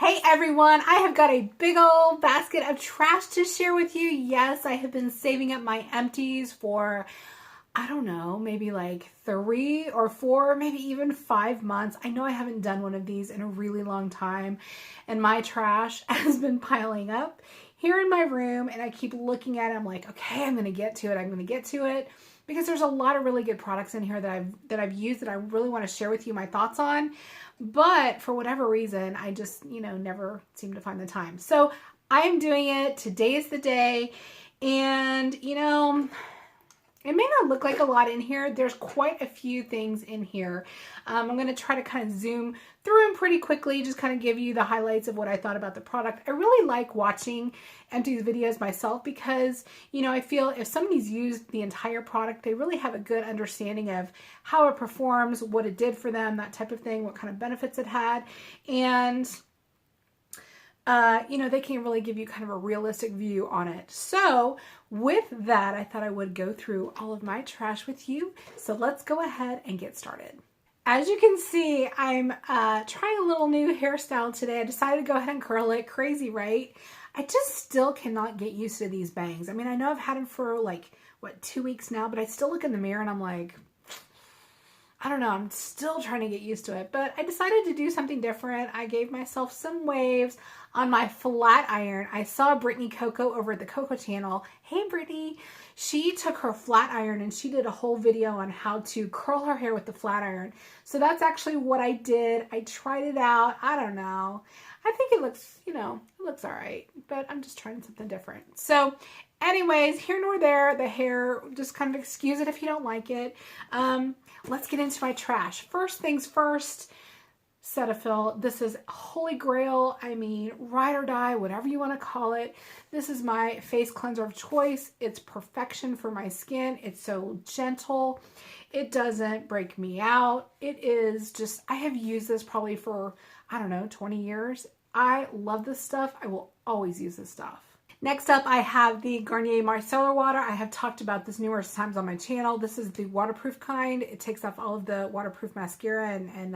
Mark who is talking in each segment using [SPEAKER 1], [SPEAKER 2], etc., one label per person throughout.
[SPEAKER 1] Hey everyone, I have got a big old basket of trash to share with you. Yes, I have been saving up my empties for, I don't know, maybe like 3 or 4, maybe even 5 months. I know I haven't done one of these in a really long time, and my trash has been piling up here in my room, and I keep looking at it. I'm like, okay, I'm gonna get to it. Because there's a lot of really good products in here that I've used that I really want to share with you my thoughts on. But for whatever reason, I just, never seem to find the time. So I'm doing it. Today is the day. And, it may not look like a lot in here. There's quite a few things in here. I'm going to try to kind of zoom through them pretty quickly, just kind of give you the highlights of what I thought about the product. I really like watching Empties videos myself because, I feel if somebody's used the entire product, they really have a good understanding of how it performs, what it did for them, that type of thing, what kind of benefits it had. And they can really give you kind of a realistic view on it. So with that, I thought I would go through all of my trash with you. So let's go ahead and get started. As you can see, I'm trying a little new hairstyle today. I decided to go ahead and curl it. Crazy, right? I just still cannot get used to these bangs. I mean, I know I've had them for like, 2 weeks now, but I still look in the mirror and I'm like, I don't know, I'm still trying to get used to it, but I decided to do something different. I gave myself some waves on my flat iron. I saw Brittany Coco over at the Coco channel. Hey Brittany, she took her flat iron and she did a whole video on how to curl her hair with the flat iron. So that's actually what I did. I tried it out. I don't know. I think it looks, it looks all right, but I'm just trying something different. So anyways, here nor there, the hair, just kind of excuse it if you don't like it. Let's get into my trash. First things first, Cetaphil. This is holy grail. I mean, ride or die, whatever you want to call it. This is my face cleanser of choice. It's perfection for my skin. It's so gentle. It doesn't break me out. It is just, I have used this probably for, 20 years. I love this stuff. I will always use this stuff. Next up, I have the Garnier Micellar water. I have talked about this numerous times on my channel. This is the waterproof kind. It takes off all of the waterproof mascara and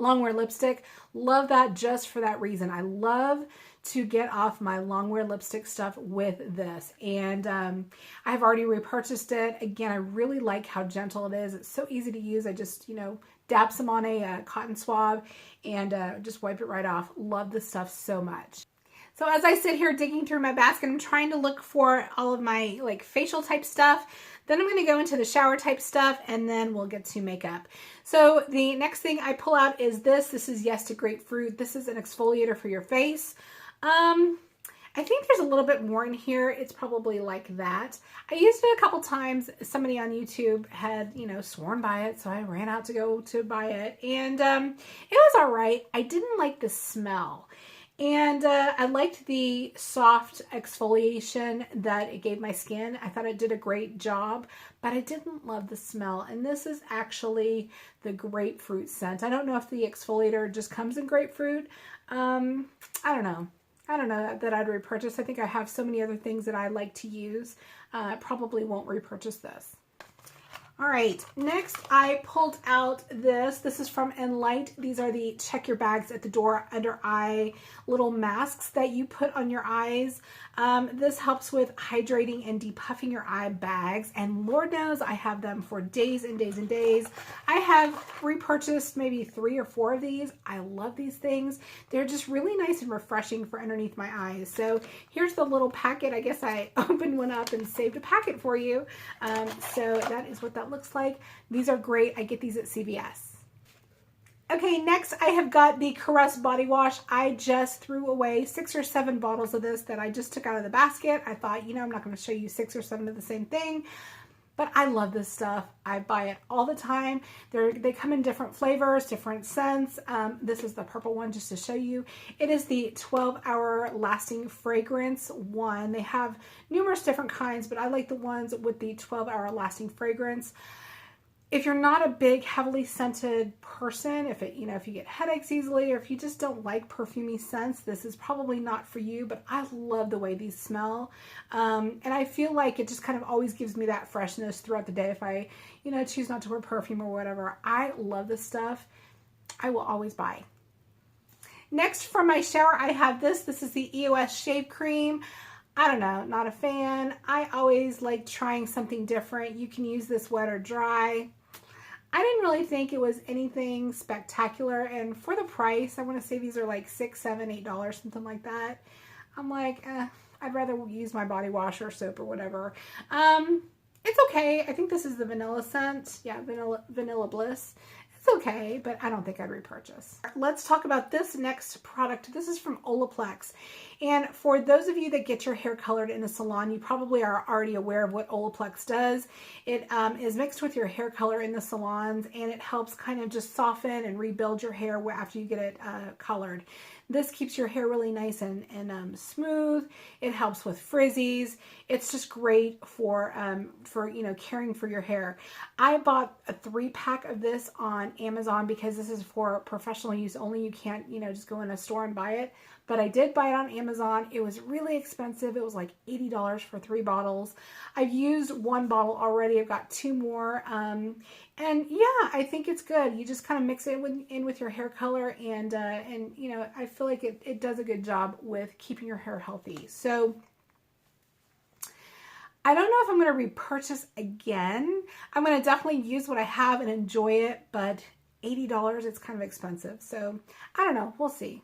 [SPEAKER 1] longwear lipstick. Love that just for that reason. I love to get off my longwear lipstick stuff with this. And I have already repurchased it. Again, I really like how gentle it is. It's so easy to use. I just, dab some on a cotton swab and just wipe it right off. Love this stuff so much. So as I sit here digging through my basket, I'm trying to look for all of my facial type stuff. Then I'm going to go into the shower type stuff and then we'll get to makeup. So the next thing I pull out is this. This is Yes to Grapefruit. This is an exfoliator for your face. I think there's a little bit more in here. It's probably like that. I used it a couple times. Somebody on YouTube had, sworn by it. So I ran out to go to buy it. And it was all right. I didn't like the smell. And I liked the soft exfoliation that it gave my skin. I thought it did a great job, but I didn't love the smell. And this is actually the grapefruit scent. I don't know if the exfoliator just comes in grapefruit. I don't know. I don't know that I'd repurchase. I think I have so many other things that I like to use. Probably won't repurchase this. All right, next I pulled out this. This is from Enlite. These are the check your bags at the door under eye little masks that you put on your eyes. This helps with hydrating and depuffing your eye bags. And Lord knows I have them for days and days and days. I have repurchased maybe 3 or 4 of these. I love these things. They're just really nice and refreshing for underneath my eyes. So here's the little packet. I guess I opened one up and saved a packet for you. So that is what that looks like. These are great. I get these at CVS. Okay, next I have got the Caress body wash. I just threw away 6 or 7 bottles of this that I just took out of the basket. I thought, I'm not going to show you 6 or 7 of the same thing, but I love this stuff. I buy it all the time. They come in different flavors, different scents. This is the purple one just to show you. It is the 12-hour lasting fragrance one. They have numerous different kinds, but I like the ones with the 12-hour lasting fragrance. If you're not a big, heavily scented person, if you get headaches easily, or if you just don't like perfumey scents, this is probably not for you, but I love the way these smell. And I feel like it just kind of always gives me that freshness throughout the day if I, choose not to wear perfume or whatever. I love this stuff. I will always buy. Next from my shower, I have this. This is the EOS Shave Cream. I don't know, not a fan. I always like trying something different. You can use this wet or dry. I didn't really think it was anything spectacular, and for the price, I want to say these are like $6, $7, $8, something like that. I'm like, I'd rather use my body wash or soap or whatever. It's okay. I think this is the vanilla scent. Yeah, vanilla Bliss. It's okay, but I don't think I'd repurchase. Let's talk about this next product. This is from Olaplex. And for those of you that get your hair colored in a salon, you probably are already aware of what Olaplex does. It is mixed with your hair color in the salons, and it helps kind of just soften and rebuild your hair after you get it colored. This keeps your hair really nice and smooth. It helps with frizzies. It's just great for you know, caring for your hair. I bought a 3-pack of this on Amazon because this is for professional use only. You can't, you know, just go in a store and buy it. But I did buy it on Amazon. It was really expensive. It was like $80 for 3 bottles. I've used 1 bottle already. I've got 2 more. And yeah, I think it's good. You just kind of mix it in with your hair color, and you know, I feel like it does a good job with keeping your hair healthy. So I don't know if I'm going to repurchase again. I'm going to definitely use what I have and enjoy it, but $80, it's kind of expensive. So I don't know. We'll see.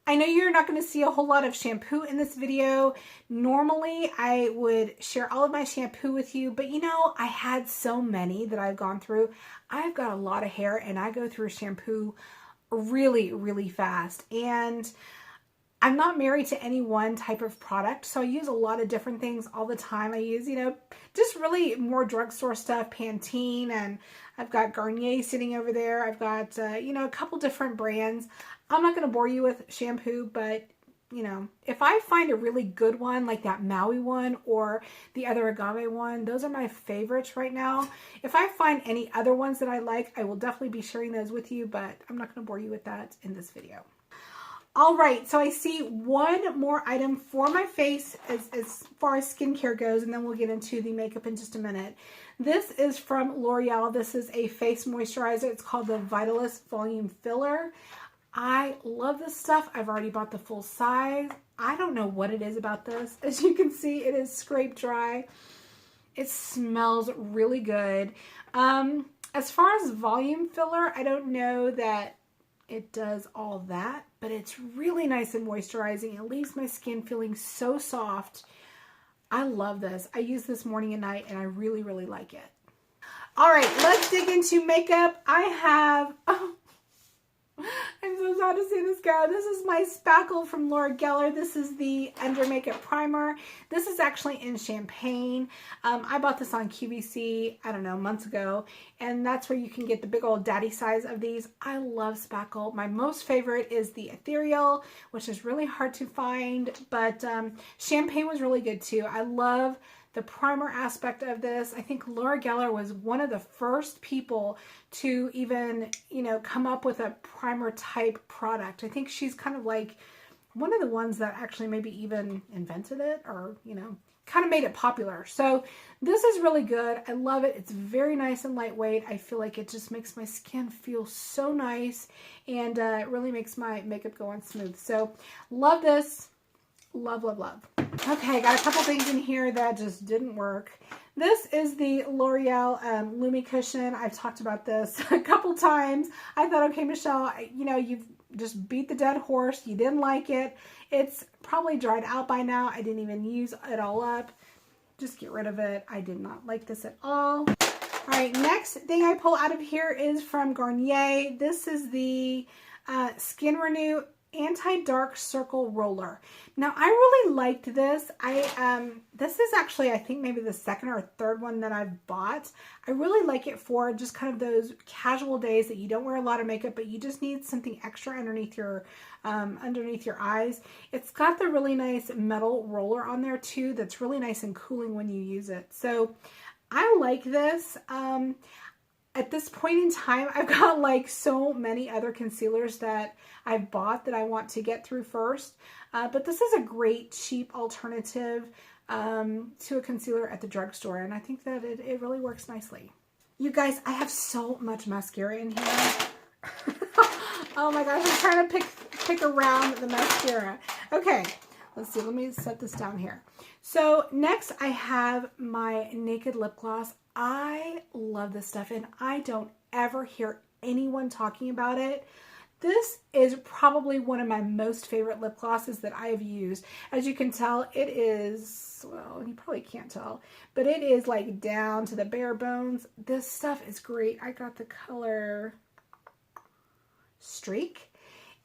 [SPEAKER 1] I know you're not going to see a whole lot of shampoo in this video. Normally, I would share all of my shampoo with you, but you know, I had so many that I've gone through. I've got a lot of hair, and I go through shampoo really, really fast. And I'm not married to any one type of product, so I use a lot of different things all the time. I use, you know, just really more drugstore stuff, Pantene, and I've got Garnier sitting over there. I've got, you know, a couple different brands. I'm not going to bore you with shampoo, but, you know, if I find a really good one, like that Maui one or the other agave one, those are my favorites right now. If I find any other ones that I like, I will definitely be sharing those with you, but I'm not going to bore you with that in this video. All right, so I see one more item for my face as far as skincare goes, and then we'll get into the makeup in just a minute. This is from L'Oreal. This is a face moisturizer. It's called the Revitalist Volume Filler. I love this stuff. I've already bought the full size. I don't know what it is about this. As you can see, it is scrape dry. It smells really good. As far as volume filler, I don't know that it does all that, but it's really nice and moisturizing. It leaves my skin feeling so soft. I love this. I use this morning and night, and I really, really like it. All right, let's dig into makeup. I have, I'm so sad to see this go. This is my Spackle from L'Oreal. This is the Under Makeup Primer. This is actually in Champagne. I bought this on QVC, I don't know, months ago. And that's where you can get the big old daddy size of these. I love Spackle. My most favorite is the Ethereal, which is really hard to find. But Champagne was really good too. I love the primer aspect of this. I think L'Oreal was one of the first people to even, you know, come up with a primer type product. I think she's kind of like one of the ones that actually maybe even invented it, or, you know, kind of made it popular. So this is really good. I love it. It's very nice and lightweight. I feel like it just makes my skin feel so nice, and it really makes my makeup go on smooth. So love this. Love, love, love. Okay, got a couple things in here that just didn't work. This is the L'Oreal Lumi cushion. I've talked about this a couple times. I thought, okay, Michelle, you know, you've just beat the dead horse. You didn't like it. It's probably dried out by now. I didn't even use it all up. Just get rid of it. I did not like this at all. All right, next thing I pull out of here is from Garnier. This is the Skin Renew Anti-Dark Circle Roller. Now, I really liked this. This is actually, I think, maybe the second or third one that I've bought. I really like it for just kind of those casual days that you don't wear a lot of makeup, but you just need something extra underneath your eyes. It's got the really nice metal roller on there too. That's really nice and cooling when you use it. So I like this. At this point in time, I've got like so many other concealers that I've bought that I want to get through first. But this is a great cheap alternative to a concealer at the drugstore. And I think that it really works nicely. You guys, I have so much mascara in here. Oh my gosh, I'm trying to pick around the mascara. Okay, let's see. Let me set this down here. So next I have my Naked Lip Gloss. I love this stuff, and I don't ever hear anyone talking about it. This is probably one of my most favorite lip glosses that I have used. As you can tell, it is, well, you probably can't tell, but it is like down to the bare bones. This stuff is great. I got the color Streak,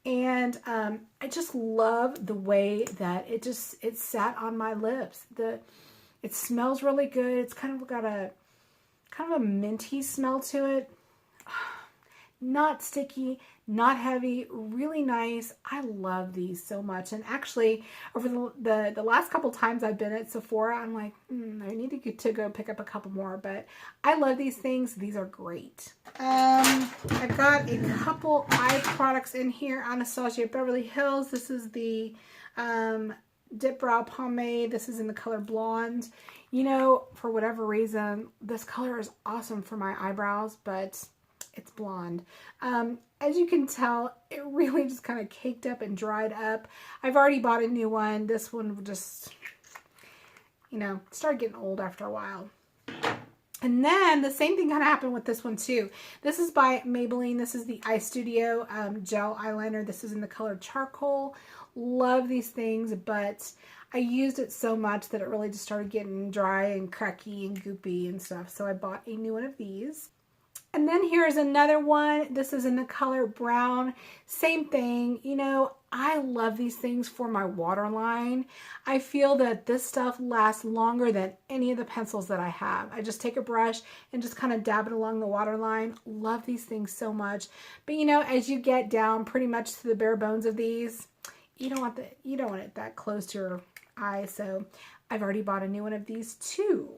[SPEAKER 1] and I just love the way that it sat on my lips. It smells really good. It's kind of got a minty smell to it. Not sticky, not heavy, really nice. I love these so much. And actually, over the last couple times I've been at Sephora, I'm like, I need to go pick up a couple more. But I love these things. These are great. I've got a couple eye products in here. Anastasia Beverly Hills. This is the Dip Brow Pomade. This is in the color Blonde. You know, for whatever reason, this color is awesome for my eyebrows, but it's blonde. As you can tell, it really just kind of caked up and dried up. I've already bought a new one. This one just, you know, started getting old after a while. And then the same thing kind of happened with this one too. This is by Maybelline. This is the EyeStudio gel eyeliner. This is in the color Charcoal. Love these things, but I used it so much that it really just started getting dry and cracky and goopy and stuff. So I bought a new one of these. And then here's another one. This is in the color Brown. Same thing. You know, I love these things for my waterline. I feel that this stuff lasts longer than any of the pencils that I have. I just take a brush and just kind of dab it along the waterline. Love these things so much. But you know, as you get down pretty much to the bare bones of these, you don't want it that close to your eye. So I've already bought a new one of these too.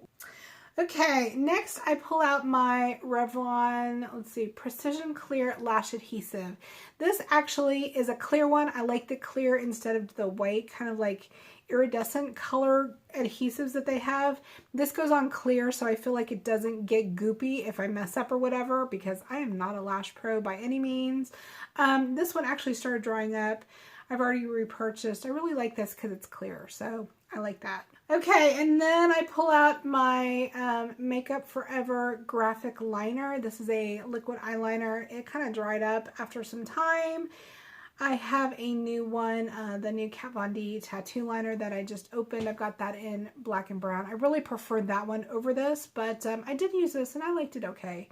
[SPEAKER 1] Okay, next I pull out my Revlon, let's see, Precision Clear Lash Adhesive. This actually is a clear one. I like the clear instead of the white, kind of like iridescent color adhesives that they have. This goes on clear, so I feel like it doesn't get goopy if I mess up or whatever, because I am not a lash pro by any means. This one actually started drying up. I've already repurchased. I really like this because it's clear, so I like that. Okay, and then I pull out my Makeup Forever graphic liner. This is a liquid eyeliner. It kind of dried up after some time. I have a new one, the new Kat Von D tattoo liner that I just opened. I've got that in black and brown. I really preferred that one over this, but I did use this and I liked it okay.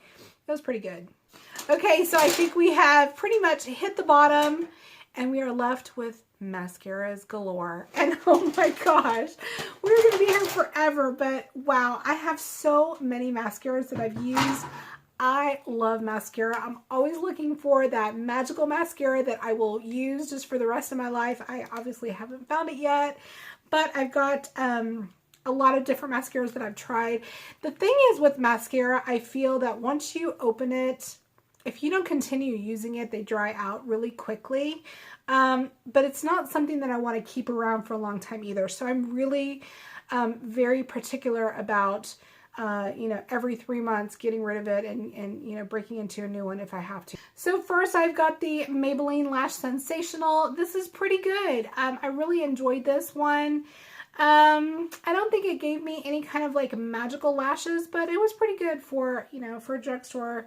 [SPEAKER 1] It was pretty good. Okay, so I think we have pretty much hit the bottom and we are left with mascaras galore. And oh my gosh, we're gonna be here forever, but wow, I have so many mascaras that I've used. I love mascara. I'm always looking for that magical mascara that I will use just for the rest of my life. I obviously haven't found it yet, but I've got a lot of different mascaras that I've tried. The thing is with mascara, I feel that once you open it, if you don't continue using it, they dry out really quickly. But it's not something that I want to keep around for a long time either. So I'm really very particular about, you know, every 3 months getting rid of it and, you know, breaking into a new one if I have to. So first I've got the Maybelline Lash Sensational. This is pretty good. I really enjoyed this one. I don't think it gave me any kind of like magical lashes, but it was pretty good for, you know, for a drugstore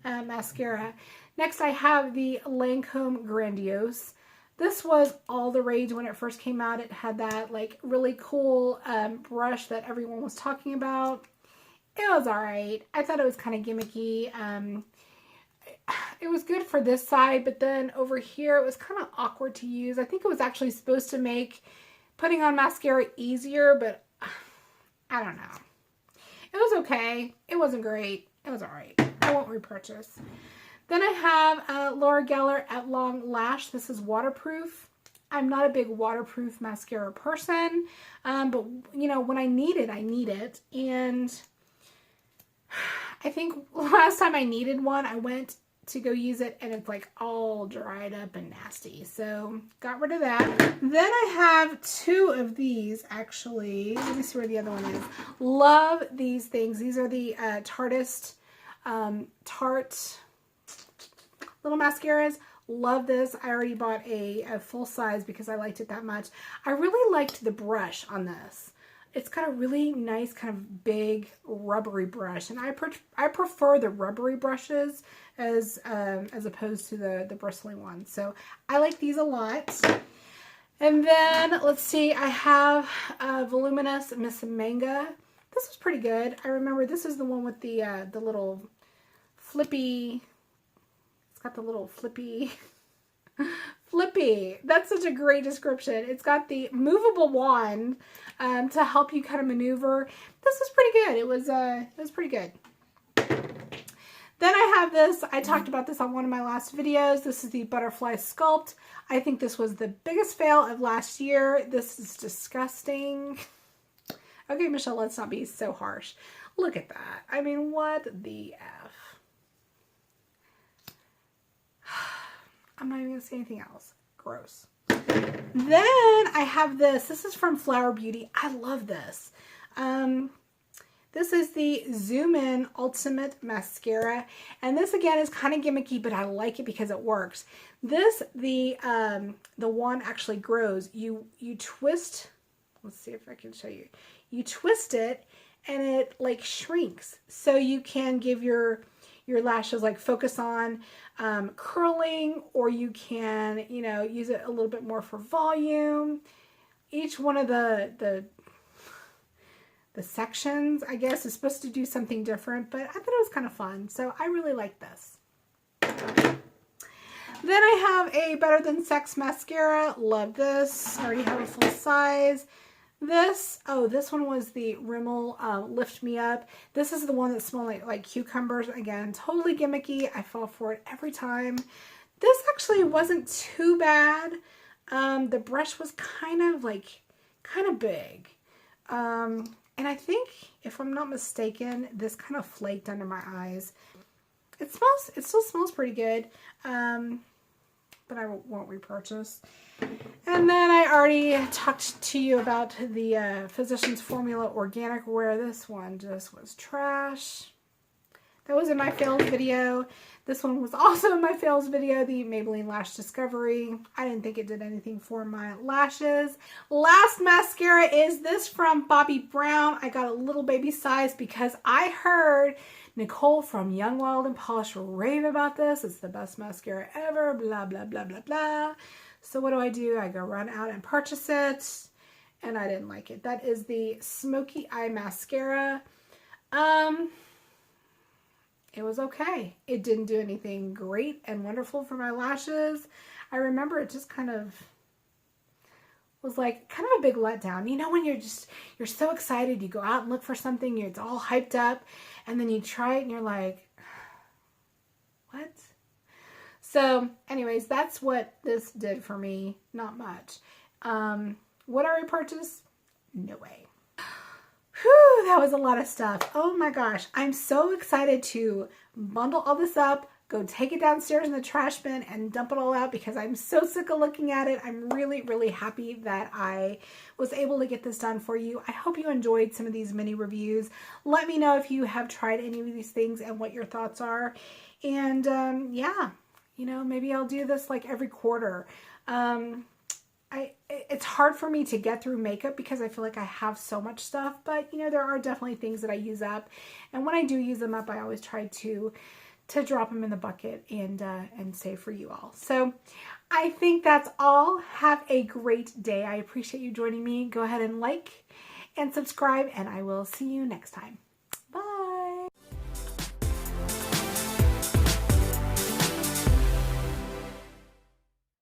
[SPEAKER 1] mascara. Next I have the Lancome Grandiose. This was all the rage when it first came out. It had that like really cool brush that everyone was talking about. It was alright. I thought it was kind of gimmicky. It was good for this side, but then over here it was kind of awkward to use. I think it was actually supposed to make putting on mascara easier, but I don't know. It was okay. It wasn't great. It was alright. I won't repurchase. Then I have L'Oreal at Long Lash. This is waterproof. I'm not a big waterproof mascara person, but you know, when I need it, I need it. And I think last time I needed one, I went to go use it and it's like all dried up and nasty. So got rid of that. Then I have two of these actually. Let me see where the other one is. Love these things. These are the Tarteist Tarte little mascaras. Love this. I already bought a full size because I liked it that much. I really liked the brush on this. It's got a really nice kind of big rubbery brush, and I prefer the rubbery brushes as opposed to the bristly ones. So I like these a lot. And then let's see, I have Volumious Miss Manga. This was pretty good. I remember this is the one with the little flippy. It's got the little flippy. Flippy. That's such a great description. It's got the movable wand to help you kind of maneuver. This was pretty good. It was pretty good. Then I have this. I talked about this on one of my last videos. This is the Butterfly Sculpt. I think this was the biggest fail of last year. This is disgusting. Okay, Michelle, let's not be so harsh. Look at that. I mean, what the F? I'm not even going to say anything else. Gross. Then I have this. This is from Flower Beauty. I love this. This is the Zoom In Ultimate Mascara. And this, again, is kind of gimmicky, but I like it because it works. This, the wand actually grows. You twist. Let's see if I can show you. You twist it, and it, like, shrinks. So you can give your lashes like focus on curling, or you can, you know, use it a little bit more for volume. Each one of the sections, I guess, is supposed to do something different, but I thought it was kind of fun, so I really like this. Then I have a Better Than Sex mascara. Love this. I already have a full size. This one was the Rimmel Lift Me Up. This is the one that smelled like cucumbers. Again, totally gimmicky. I fall for it every time. This actually wasn't too bad. The brush was kind of big. And I think, if I'm not mistaken, this kind of flaked under my eyes. It still smells pretty good. But I won't repurchase. And then I already talked to you about the Physicians Formula Organic Wear. This one just was trash. That was in my fails video. This one was also in my fails video, the Maybelline Lash Discovery. I didn't think it did anything for my lashes. Last mascara is this from Bobbi Brown. I got a little baby size because I heard Nicole from Young, Wild, and Polished rave about this. It's the best mascara ever, blah, blah, blah, blah, blah. So what do? I go run out and purchase it, and I didn't like it. That is the Smoky Eye Mascara. It was okay. It didn't do anything great and wonderful for my lashes. I remember it just kind of was like kind of a big letdown. You know, when you're so excited, you go out and look for something, it's all hyped up, and then you try it and you're like, what? So anyways, that's what this did for me. Not much. Would I repurchase? No way. Whew, that was a lot of stuff. Oh my gosh. I'm so excited to bundle all this up, go take it downstairs in the trash bin and dump it all out because I'm so sick of looking at it. I'm really, really happy that I was able to get this done for you. I hope you enjoyed some of these mini reviews. Let me know if you have tried any of these things and what your thoughts are. And yeah, you know, maybe I'll do this like every quarter. It's hard for me to get through makeup because I feel like I have so much stuff, but you know, there are definitely things that I use up. And when I do use them up, I always try to drop them in the bucket and save for you all. So I think that's all. Have a great day. I appreciate you joining me. Go ahead and like and subscribe, and I will see you next time.